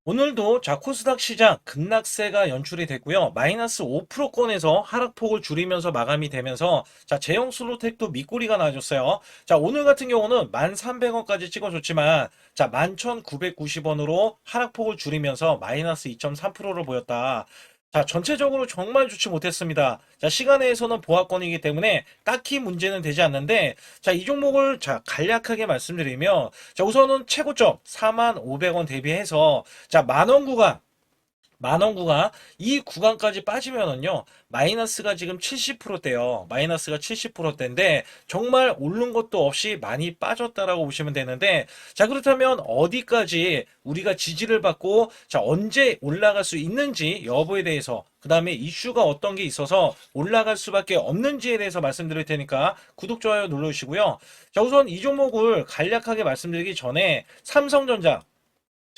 오늘도 코스닥 시장 급락세가 연출이 됐고요. 마이너스 5%권에서 하락폭을 줄이면서 마감이 되면서 제형 슬로텍도 밑꼬리가 나와줬어요. 오늘 같은 경우는 1,300원까지 찍어줬지만 11,990원으로 하락폭을 줄이면서 마이너스 2.3%를 보였다. 전체적으로 정말 좋지 못했습니다. 시간에서는 보합권이기 때문에 딱히 문제는 되지 않는데, 이 종목을 간략하게 말씀드리면, 우선은 최고점 45,000원 대비해서, 만원 구간, 만원 구간, 이 구간까지 빠지면은요, 마이너스가 지금 70%대요. 마이너스가 70%대인데, 정말 오른 것도 없이 많이 빠졌다라고 보시면 되는데, 그렇다면 어디까지 우리가 지지를 받고, 언제 올라갈 수 있는지 여부에 대해서, 그 다음에 이슈가 어떤 게 있어서 올라갈 수밖에 없는지에 대해서 말씀드릴 테니까 구독, 좋아요 눌러주시고요. 우선 이 종목을 간략하게 말씀드리기 전에 삼성전자,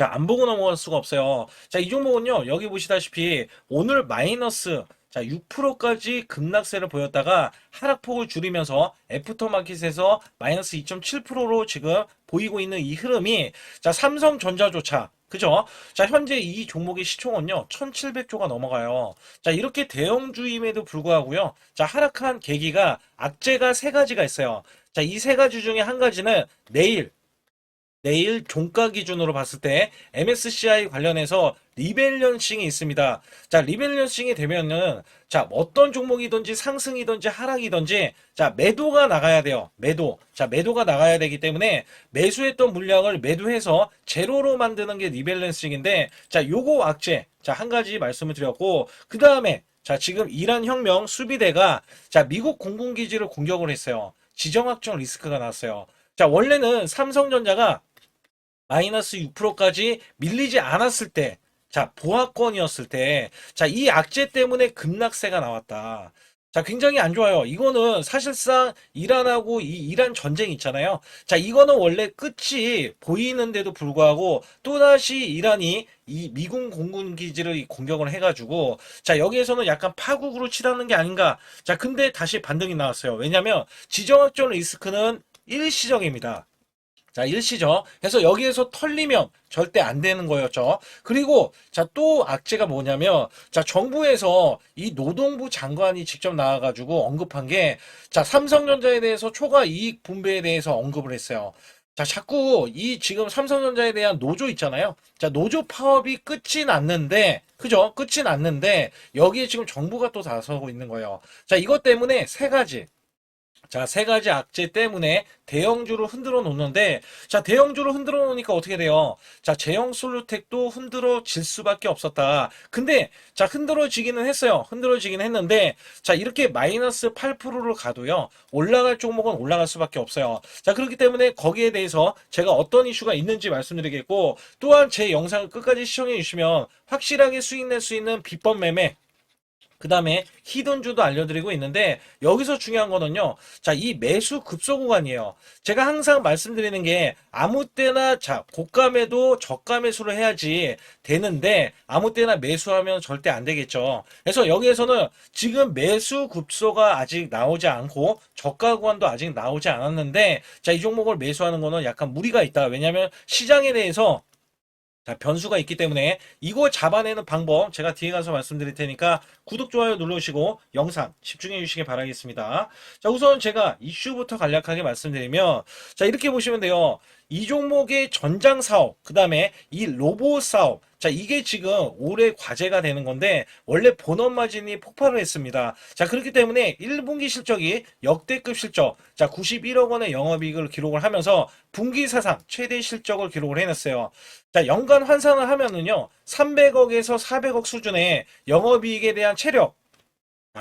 안 보고 넘어갈 수가 없어요. 이 종목은요, 여기 보시다시피 오늘 마이너스 6%까지 급락세를 보였다가 하락폭을 줄이면서 애프터마켓에서 마이너스 2.7%로 지금 보이고 있는 이 흐름이 삼성전자조차 그죠? 현재 이 종목의 시총은요, 1,700조가 넘어가요. 이렇게 대형주임에도 불구하고요, 하락한 계기가 악재가 세 가지가 있어요. 이 세 가지 중에 한 가지는 내일 종가 기준으로 봤을 때 MSCI 관련해서 리밸런싱이 있습니다. 리밸런싱이 되면은 어떤 종목이든지 상승이든지 하락이든지 매도가 나가야 돼요. 매도가 나가야 되기 때문에 매수했던 물량을 매도해서 제로로 만드는 게 리밸런싱인데 요거 악재 한 가지 말씀을 드렸고 그다음에 지금 이란 혁명 수비대가 미국 공군기지를 공격을 했어요. 지정학적 리스크가 나왔어요. 원래는 삼성전자가 마이너스 6%까지 밀리지 않았을 때, 보합권이었을 때, 이 악재 때문에 급락세가 나왔다. 굉장히 안 좋아요. 이거는 사실상 이란하고 이 이란 전쟁 있잖아요. 이거는 원래 끝이 보이는데도 불구하고 또다시 이란이 이 미군 공군 기지를 공격을 해가지고 여기에서는 약간 파국으로 치닫는 게 아닌가. 근데 다시 반등이 나왔어요. 왜냐면 지정학적 리스크는 일시적입니다. 일시죠. 그래서 여기에서 털리면 절대 안 되는 거였죠. 그리고 또 악재가 뭐냐면 정부에서 이 노동부 장관이 직접 나와가지고 언급한 게 삼성전자에 대해서 초과 이익 분배에 대해서 언급을 했어요. 자꾸 이 지금 삼성전자에 대한 노조 있잖아요. 노조 파업이 끝이 났는데 그죠? 끝이 났는데 여기에 지금 정부가 또 나서고 있는 거예요. 이것 때문에 세 가지. 세 가지 악재 때문에 대형주를 흔들어 놓는데, 대형주를 흔들어 놓으니까 어떻게 돼요? 제형 솔루텍도 흔들어질 수밖에 없었다. 근데, 흔들어지기는 했어요. 흔들어지긴 했는데, 이렇게 마이너스 8%를 가도요, 올라갈 종목은 올라갈 수밖에 없어요. 그렇기 때문에 거기에 대해서 제가 어떤 이슈가 있는지 말씀드리겠고, 또한 제 영상을 끝까지 시청해 주시면 확실하게 수익 낼 수 있는 비법 매매, 그 다음에 히든주도 알려드리고 있는데 여기서 중요한 거는요. 이 매수 급소 구간이에요. 제가 항상 말씀드리는 게 아무 때나 고가매도 저가 매수를 해야지 되는데 아무 때나 매수하면 절대 안 되겠죠. 그래서 여기에서는 지금 매수 급소가 아직 나오지 않고 저가 구간도 아직 나오지 않았는데 이 종목을 매수하는 거는 약간 무리가 있다. 왜냐하면 시장에 대해서 변수가 있기 때문에 이거 잡아내는 방법 제가 뒤에 가서 말씀드릴 테니까 구독, 좋아요 눌러주시고 영상 집중해 주시기 바라겠습니다. 우선 제가 이슈부터 간략하게 말씀드리면 이렇게 보시면 돼요. 이 종목의 전장 사업, 그 다음에 이 로봇 사업, 이게 지금 올해 과제가 되는 건데 원래 본업 마진이 폭발을 했습니다. 그렇기 때문에 1분기 실적이 역대급 실적, 91억 원의 영업이익을 기록을 하면서 분기 사상 최대 실적을 기록을 해냈어요. 연간 환산을 하면은요, 300억에서 400억 수준의 영업이익에 대한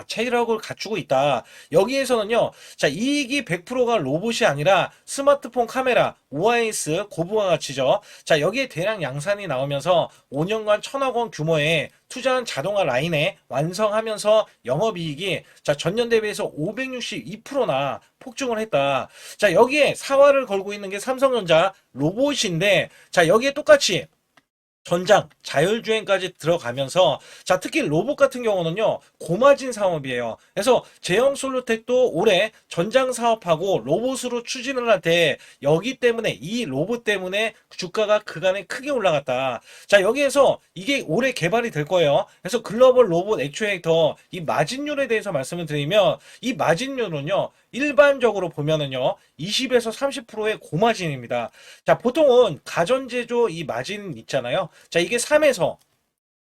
체력을 갖추고 있다. 여기에서는요, 이익이 100%가 로봇이 아니라 스마트폰 카메라, OIS, 고부가 가치죠. 여기에 대량 양산이 나오면서 5년간 1,000억 원 규모의 투자한 자동화 라인에 완성하면서 영업이익이 전년 대비해서 562%나 폭증을 했다. 여기에 사활을 걸고 있는 게 삼성전자 로봇인데, 여기에 똑같이 전장, 자율주행까지 들어가면서 자 특히 로봇 같은 경우는요 고마진 사업이에요. 그래서 제형 솔루텍도 올해 전장 사업하고 로봇으로 추진을 할 때 여기 때문에 이 로봇 때문에 주가가 그간에 크게 올라갔다. 자 여기에서 이게 올해 개발이 될 거예요. 그래서 글로벌 로봇 액추에이터 이 마진율에 대해서 말씀을 드리면 이 마진율은요 일반적으로 보면은요 20에서 30%의 고마진입니다. 자 보통은 가전제조 이 마진 있잖아요. 자, 이게 3에서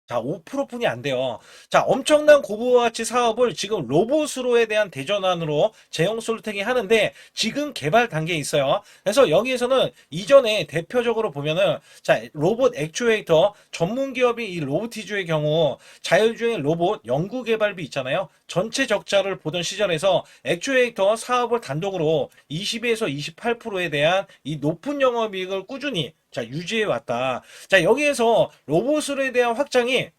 자, 5%뿐이 안 돼요. 자, 엄청난 고부가 가치 사업을 지금 로봇으로에 대한 대전환으로 제형 솔루텍이 하는데 지금 개발 단계에 있어요. 그래서 여기에서는 이전에 대표적으로 보면은 자, 로봇 액추에이터 전문 기업이 이 로보티즈의 경우 자율주행 로봇 연구 개발비 있잖아요. 전체 적자를 보던 시절에서 액추에이터 사업을 단독으로 20에서 28%에 대한 이 높은 영업이익을 꾸준히 자, 유지해 왔다. 자, 여기에서 로봇에 대한 확장이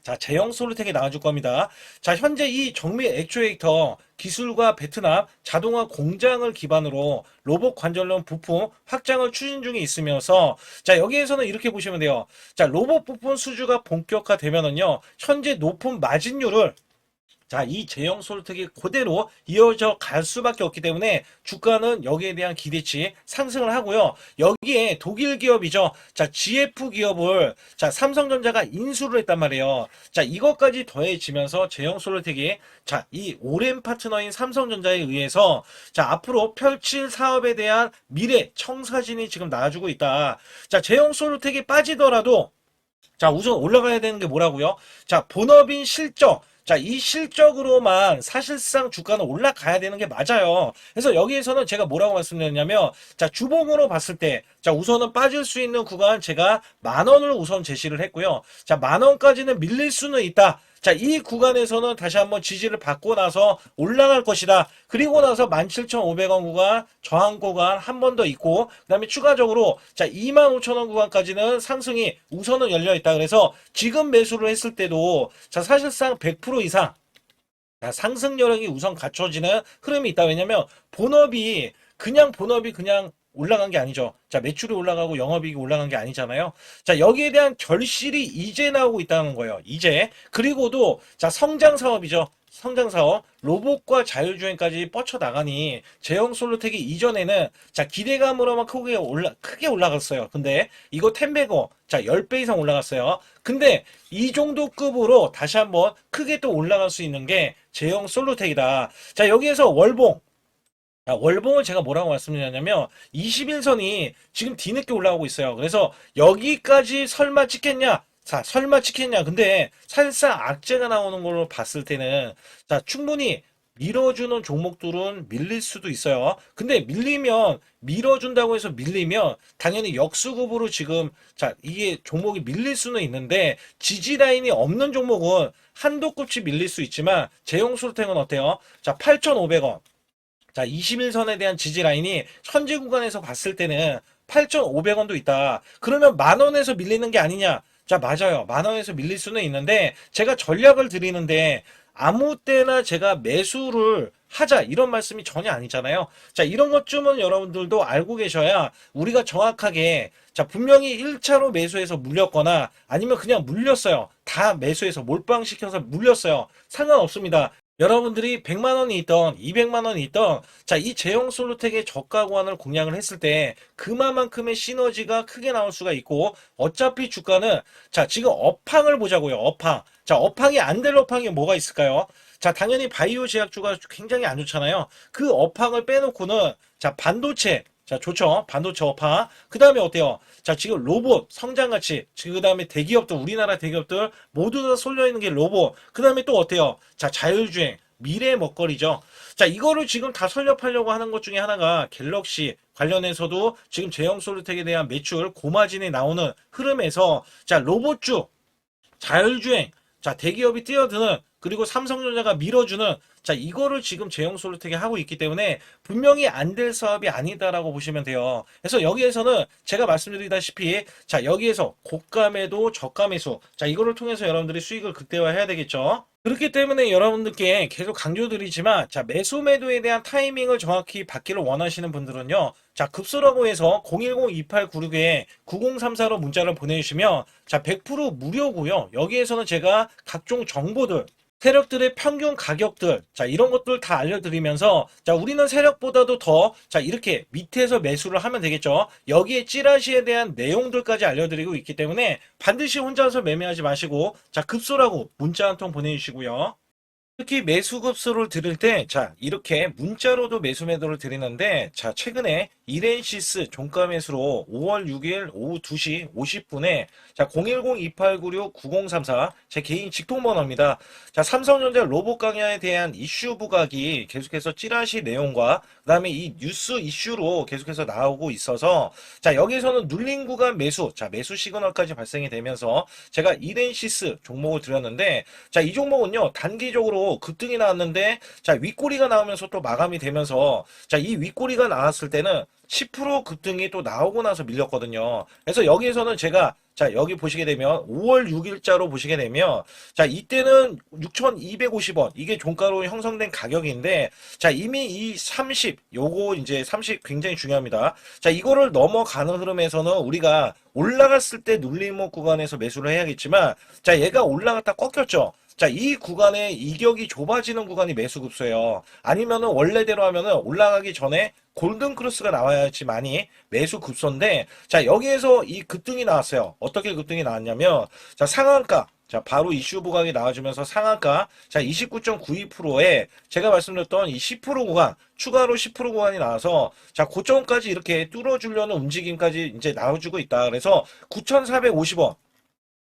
자, 제형 솔루텍이 나와줄 겁니다. 자, 현재 이 정밀 액추에이터 기술과 베트남 자동화 공장을 기반으로 로봇 관절론 부품 확장을 추진 중에 있으면서 자, 여기에서는 이렇게 보시면 돼요. 자, 로봇 부품 수주가 본격화되면은요, 현재 높은 마진율을 자, 이 제형 솔루텍이 그대로 이어져 갈 수밖에 없기 때문에 주가는 여기에 대한 기대치 상승을 하고요. 여기에 독일 기업이죠. 자, GF 기업을 자, 삼성전자가 인수를 했단 말이에요. 자, 이것까지 더해지면서 제형 솔루텍이 자, 이 오랜 파트너인 삼성전자에 의해서 자, 앞으로 펼칠 사업에 대한 미래 청사진이 지금 나와주고 있다. 자, 제형 솔루텍이 빠지더라도 자, 우선 올라가야 되는 게 뭐라고요? 자, 본업인 실적. 자, 이 실적으로만 사실상 주가는 올라가야 되는 게 맞아요. 그래서 여기에서는 제가 뭐라고 말씀드렸냐면, 자, 주봉으로 봤을 때, 자, 우선은 빠질 수 있는 구간 제가 10,000원을 우선 제시를 했고요. 자, 10,000원까지는 밀릴 수는 있다. 자, 이 구간에서는 다시 한번 지지를 받고 나서 올라갈 것이다. 그리고 나서 17,500원 구간, 저항 구간 한 번 더 있고, 그 다음에 추가적으로, 자, 25,000원 구간까지는 상승이 우선은 열려있다. 그래서 지금 매수를 했을 때도, 자, 사실상 100% 이상, 자, 상승 여력이 우선 갖춰지는 흐름이 있다. 왜냐면, 본업이 그냥 올라간 게 아니죠. 자, 매출이 올라가고 영업이익이 올라간 게 아니잖아요. 자, 여기에 대한 결실이 이제 나오고 있다는 거예요. 이제. 그리고도, 자, 성장 사업이죠. 성장 사업. 로봇과 자율주행까지 뻗쳐나가니, 제형 솔루텍이 이전에는, 자, 기대감으로만 크게 올라갔어요. 근데, 이거 10배고, 자, 10배 이상 올라갔어요. 근데, 이 정도 급으로 다시 한번 크게 또 올라갈 수 있는 게, 제형 솔루텍이다. 자, 여기에서 월봉. 자, 월봉을 제가 뭐라고 말씀드렸냐면 21선이 지금 뒤늦게 올라오고 있어요. 그래서 여기까지 설마 찍겠냐? 자, 설마 찍겠냐? 근데 사실상 악재가 나오는 걸로 봤을 때는 자, 충분히 밀어주는 종목들은 밀릴 수도 있어요. 근데 밀어준다고 해서 밀리면 당연히 역수급으로 지금 자, 이게 종목이 밀릴 수는 있는데 지지 라인이 없는 종목은 한도 끝이 밀릴 수 있지만 제형 솔루텍은 어때요? 자, 8,500원. 자, 21선에 대한 지지 라인이 현재 구간에서 봤을 때는 8,500원도 있다. 그러면 10,000원에서 밀리는 게 아니냐? 자, 맞아요. 10,000원에서 밀릴 수는 있는데 제가 전략을 드리는데 아무 때나 제가 매수를 하자 이런 말씀이 전혀 아니잖아요. 자, 이런 것쯤은 여러분들도 알고 계셔야 우리가 정확하게 자, 분명히 1차로 매수해서 물렸거나 아니면 그냥 물렸어요. 다 매수해서 몰빵시켜서 물렸어요. 상관없습니다. 여러분들이 100만 원이 있던 200만 원이 있던 자, 이 제형 솔루텍의 저가 구간을 공략을 했을 때 그만큼의 시너지가 크게 나올 수가 있고 어차피 주가는 자, 지금 업황을 보자고요. 업황. 자, 업황이 안 될 업황이 뭐가 있을까요? 자, 당연히 바이오 제약주가 굉장히 안 좋잖아요. 그 업황을 빼놓고는 자, 반도체 자, 좋죠. 반도체 업황. 그 다음에 어때요? 자, 지금 로봇, 성장가치. 그 다음에 대기업들, 우리나라 대기업들 모두 다 쏠려있는 게 로봇. 그 다음에 또 어때요? 자, 자율주행. 미래의 먹거리죠. 자, 이거를 지금 다 설립하려고 하는 것 중에 하나가 갤럭시 관련해서도 지금 제형 솔루텍에 대한 매출 고마진이 나오는 흐름에서 자, 로봇주, 자율주행, 자, 대기업이 뛰어드는 그리고 삼성전자가 밀어주는 자, 이거를 지금 제형 솔루텍이 하고 있기 때문에 분명히 안 될 사업이 아니다라고 보시면 돼요. 그래서 여기에서는 제가 말씀드리다시피 자, 여기에서 고가 매도 저가 매수 자, 이거를 통해서 여러분들이 수익을 극대화해야 되겠죠. 그렇기 때문에 여러분들께 계속 강조드리지만 자, 매수 매도에 대한 타이밍을 정확히 받기를 원하시는 분들은요. 자, 급소라고 해서 010-2896-9034로 문자를 보내주시면 자, 100% 무료고요. 여기에서는 제가 각종 정보들, 세력들의 평균 가격들, 자, 이런 것들 다 알려드리면서, 자, 우리는 세력보다도 더, 자, 이렇게 밑에서 매수를 하면 되겠죠. 여기에 찌라시에 대한 내용들까지 알려드리고 있기 때문에 반드시 혼자서 매매하지 마시고, 자, 급소라고 문자 한 통 보내주시고요. 특히 매수 급소를 드릴 때, 자, 이렇게 문자로도 매수 매도를 드리는데, 자, 최근에 이렌시스 종가 매수로 5월 6일 오후 2시 50분에, 자, 010-2896-9034, 제 개인 직통번호입니다. 자, 삼성전자 로봇 강야에 대한 이슈 부각이 계속해서 찌라시 내용과, 그 다음에 이 뉴스 이슈로 계속해서 나오고 있어서, 자, 여기서는 눌린 구간 매수, 자, 매수 시그널까지 발생이 되면서, 제가 이렌시스 종목을 드렸는데, 자, 이 종목은요, 단기적으로 급등이 나왔는데, 자, 윗꼬리가 나오면서 또 마감이 되면서, 자, 이 윗꼬리가 나왔을 때는 10% 급등이 또 나오고 나서 밀렸거든요. 그래서 여기에서는 제가, 자, 여기 보시게 되면 5월 6일자로 보시게 되면, 자, 이때는 6,250원, 이게 종가로 형성된 가격인데, 자, 이미 이 30, 요거 이제 30 굉장히 중요합니다. 자, 이거를 넘어가는 흐름에서는 우리가 올라갔을 때 눌림목 구간에서 매수를 해야겠지만, 자, 얘가 올라갔다 꺾였죠. 자, 이 구간에 이격이 좁아지는 구간이 매수 급소예요. 아니면은 원래대로 하면은 올라가기 전에 골든 크로스가 나와야지만이 매수 급소인데, 자, 여기에서 이 급등이 나왔어요. 어떻게 급등이 나왔냐면, 자, 상한가. 자, 바로 이슈 부각이 나와주면서 상한가, 자, 29.92%에 제가 말씀드렸던 이 10% 구간, 추가로 10% 구간이 나와서, 자, 고점까지 이렇게 뚫어주려는 움직임까지 이제 나와주고 있다. 그래서 9,450원.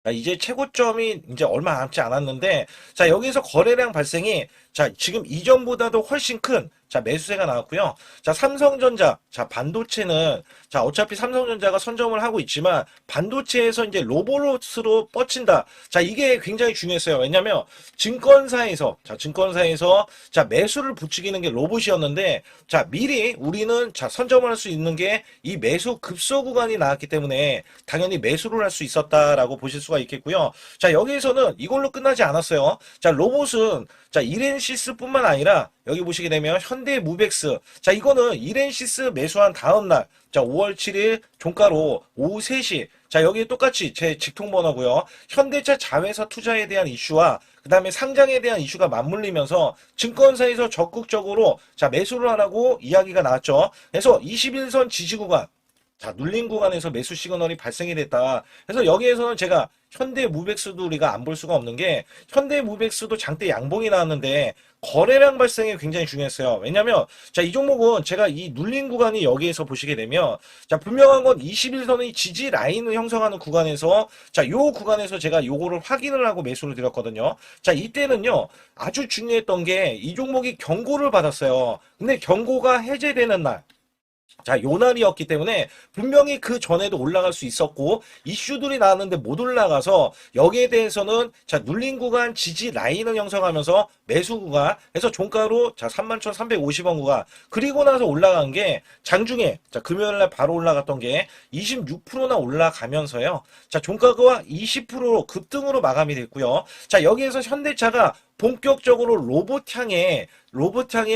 자, 이제 최고점이 이제 얼마 남지 않았는데, 자, 여기서 거래량 발생이, 자, 지금 이전보다도 훨씬 큰, 자, 매수세가 나왔고요. 자, 삼성전자, 자, 반도체는, 자, 어차피 삼성전자가 선점을 하고 있지만, 반도체에서 이제 로봇으로 뻗친다. 자, 이게 굉장히 중요했어요. 왜냐면, 증권사에서, 자, 증권사에서, 자, 매수를 부추기는 게 로봇이었는데, 자, 미리 우리는, 자, 선점을 할 수 있는 게, 이 매수 급소 구간이 나왔기 때문에, 당연히 매수를 할 수 있었다라고 보실 수가 있겠고요. 자, 여기에서는 이걸로 끝나지 않았어요. 자, 로봇은, 자, 이렌시스뿐만 아니라, 여기 보시게 되면 현대무벡스, 자, 이거는 이렌시스 매수한 다음날, 자, 5월 7일 종가로 오후 3시, 자, 여기 똑같이 제 직통번호고요. 현대차 자회사 투자에 대한 이슈와 그 다음에 상장에 대한 이슈가 맞물리면서 증권사에서 적극적으로, 자, 매수를 하라고 이야기가 나왔죠. 그래서 21선 지지 구간, 자, 눌린 구간에서 매수 시그널이 발생이 됐다. 그래서 여기에서는 제가 현대무벡스도 우리가 안 볼 수가 없는 게, 현대무벡스도 장대 양봉이 나왔는데 거래량 발생이 굉장히 중요했어요. 왜냐면, 자, 이 종목은 제가 이 눌린 구간이 여기에서 보시게 되면, 자, 분명한 건 21선의 지지 라인을 형성하는 구간에서, 자, 요 구간에서 제가 요거를 확인을 하고 매수를 드렸거든요. 자, 이때는요, 아주 중요했던 게 이 종목이 경고를 받았어요. 근데 경고가 해제되는 날, 자, 요 날이었기 때문에 분명히 그 전에도 올라갈 수 있었고, 이슈들이 나왔는데 못 올라가서 여기에 대해서는, 자, 눌린 구간 지지 라인을 형성하면서 매수 구간, 그래서 종가로, 자, 31,350원 구간, 그리고 나서 올라간 게 장중에, 자, 금요일날 바로 올라갔던 게 26%나 올라가면서요. 자, 종가가 20% 급등으로 마감이 됐고요. 자, 여기에서 현대차가 본격적으로 로봇향에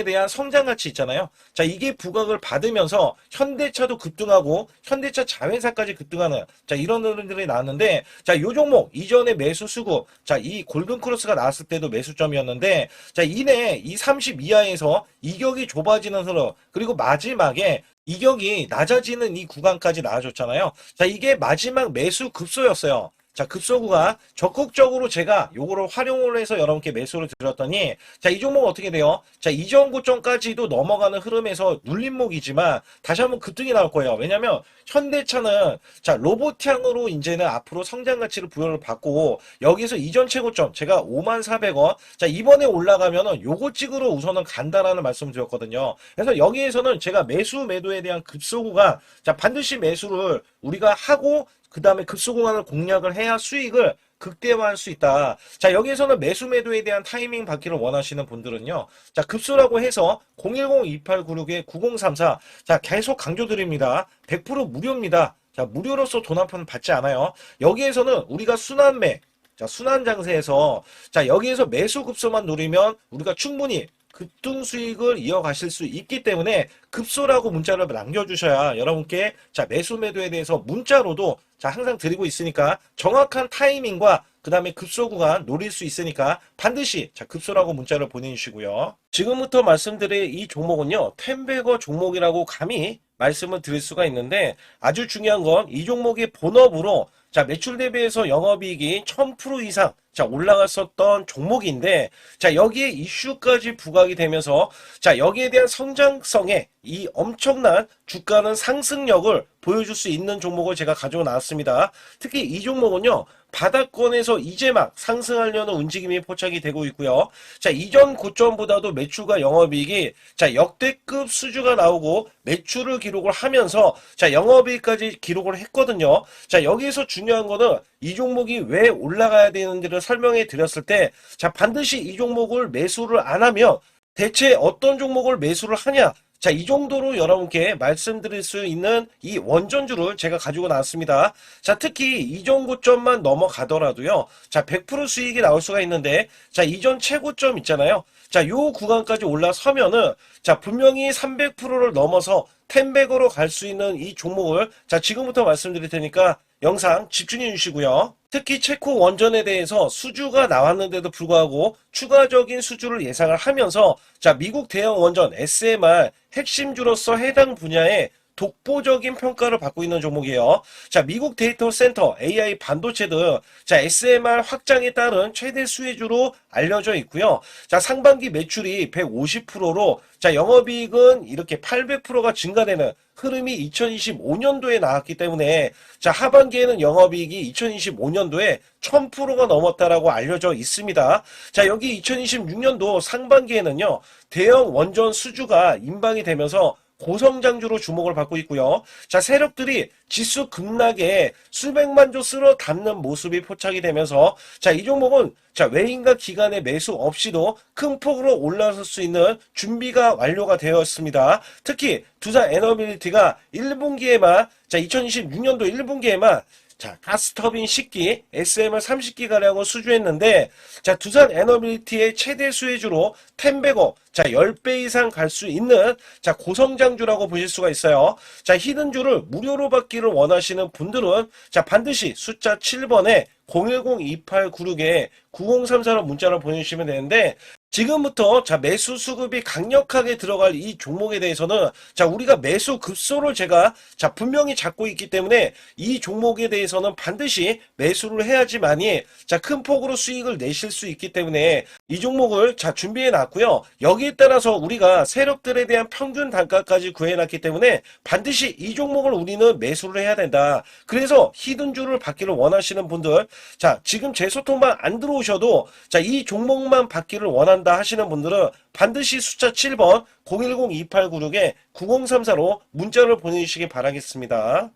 대한 성장 가치 있잖아요. 자, 이게 부각을 받으면서 현대차도 급등하고 현대차 자회사까지 급등하는, 자, 이런 흐름들이 나왔는데, 자, 요 종목 이전에 매수 수급, 자, 이 골든 크로스가 나왔을 때도 매수점이었는데, 자, 이내 이 30 이하에서 이격이 좁아지는 흐름, 그리고 마지막에 이격이 낮아지는 이 구간까지 나와줬잖아요. 자, 이게 마지막 매수 급소였어요. 자, 급소구가 적극적으로 제가 요거를 활용을 해서 여러분께 매수를 드렸더니, 자, 이 종목 어떻게 돼요? 자, 이전 고점까지도 넘어가는 흐름에서 눌림목이지만 다시 한번 급등이 나올 거예요. 왜냐면 현대차는, 자, 로봇향으로 이제는 앞으로 성장 가치를 부여를 받고, 여기서 이전 최고점 제가 54,000원, 자, 이번에 올라가면은 요거 찍으러 우선은 간다라는 말씀을 드렸거든요. 그래서 여기에서는 제가 매수 매도에 대한 급소구가, 자, 반드시 매수를 우리가 하고 그 다음에 급소 구간을 공략을 해야 수익을 극대화할 수 있다. 자, 여기에서는 매수 매도에 대한 타이밍 받기를 원하시는 분들은요. 자, 급소라고 해서 010-2896-9034. 자, 계속 강조드립니다. 100% 무료입니다. 자, 무료로서 돈 한 푼 받지 않아요. 여기에서는 우리가 순환매, 자, 순환 장세에서, 자, 여기에서 매수 급소만 노리면 우리가 충분히 급등 수익을 이어가실 수 있기 때문에 급소라고 문자를 남겨주셔야 여러분께 자 매수 매도에 대해서 문자로도 자 항상 드리고 있으니까 정확한 타이밍과 그 다음에 급소 구간 노릴 수 있으니까 반드시 자 급소라고 문자를 보내주시고요. 지금부터 말씀드릴 이 종목은요, 텐베거 종목이라고 감히 말씀을 드릴 수가 있는데 아주 중요한 건 이 종목의 본업으로 자 매출 대비해서 영업이익이 1000% 이상 자 올라갔었던 종목인데 자 여기에 이슈까지 부각이 되면서 자 여기에 대한 성장성에 이 엄청난 주가는 상승력을 보여줄 수 있는 종목을 제가 가지고 나왔습니다. 특히 이 종목은요, 바닥권에서 이제 막 상승하려는 움직임이 포착이 되고 있고요. 자, 이전 고점보다도 매출과 영업이익이 자, 역대급 수주가 나오고 매출을 기록을 하면서 자, 영업이익까지 기록을 했거든요. 자, 여기에서 중요한 거는 이 종목이 왜 올라가야 되는지를 설명해 드렸을 때 자, 반드시 이 종목을 매수를 안 하면 대체 어떤 종목을 매수를 하냐? 자, 이 정도로 여러분께 말씀드릴 수 있는 이 원전주를 제가 가지고 나왔습니다. 자, 특히 이전 고점만 넘어가더라도요. 자, 100% 수익이 나올 수가 있는데, 자, 이전 최고점 있잖아요. 자, 요 구간까지 올라서면은, 자, 분명히 300%를 넘어서 텐백으로 갈 수 있는 이 종목을, 자, 지금부터 말씀드릴 테니까 영상 집중해 주시고요. 특히 체코 원전에 대해서 수주가 나왔는데도 불구하고 추가적인 수주를 예상을 하면서 자 미국 대형 원전 SMR 핵심주로서 해당 분야에 독보적인 평가를 받고 있는 종목이에요. 자, 미국 데이터 센터, AI 반도체 등 자, SMR 확장에 따른 최대 수혜주로 알려져 있고요. 자, 상반기 매출이 150%로 자, 영업이익은 이렇게 800%가 증가되는 흐름이 2025년도에 나왔기 때문에 자, 하반기에는 영업이익이 2025년도에 1000%가 넘었다라고 알려져 있습니다. 자, 여기 2026년도 상반기에는요, 대형 원전 수주가 인방이 되면서 고성장주로 주목을 받고 있고요. 자, 세력들이 지수 급락에 수백만 조 쓸어 담는 모습이 포착이 되면서 자, 이 종목은 자, 외인과 기관의 매수 없이도 큰 폭으로 올라설 수 있는 준비가 완료가 되었습니다. 특히 두산 에너빌리티가 1분기에만 자, 2026년도 1분기에만 자, 가스터빈 10기, SMR 30기가량을 수주했는데, 자, 두산 에너빌리티의 최대 수혜주로 텐베거, 자, 10배 이상 갈 수 있는, 자, 고성장주라고 보실 수가 있어요. 자, 히든주를 무료로 받기를 원하시는 분들은, 자, 반드시 숫자 7번에 010-2896-9034로 문자를 보내주시면 되는데, 지금부터 자 매수 수급이 강력하게 들어갈 이 종목에 대해서는 자 우리가 매수 급소를 제가 자 분명히 잡고 있기 때문에 이 종목에 대해서는 반드시 매수를 해야지만이 자 큰 폭으로 수익을 내실 수 있기 때문에 이 종목을 자 준비해 놨고요. 여기에 따라서 우리가 세력들에 대한 평균 단가까지 구해 놨기 때문에 반드시 이 종목을 우리는 매수를 해야 된다. 그래서 히든주를 받기를 원하시는 분들 자 지금 제 소통만 안 들어오셔도 자 이 종목만 받기를 원한다 하시는 분들은 반드시 숫자 7번 010-2896-9034로 문자를 보내주시기 바라겠습니다.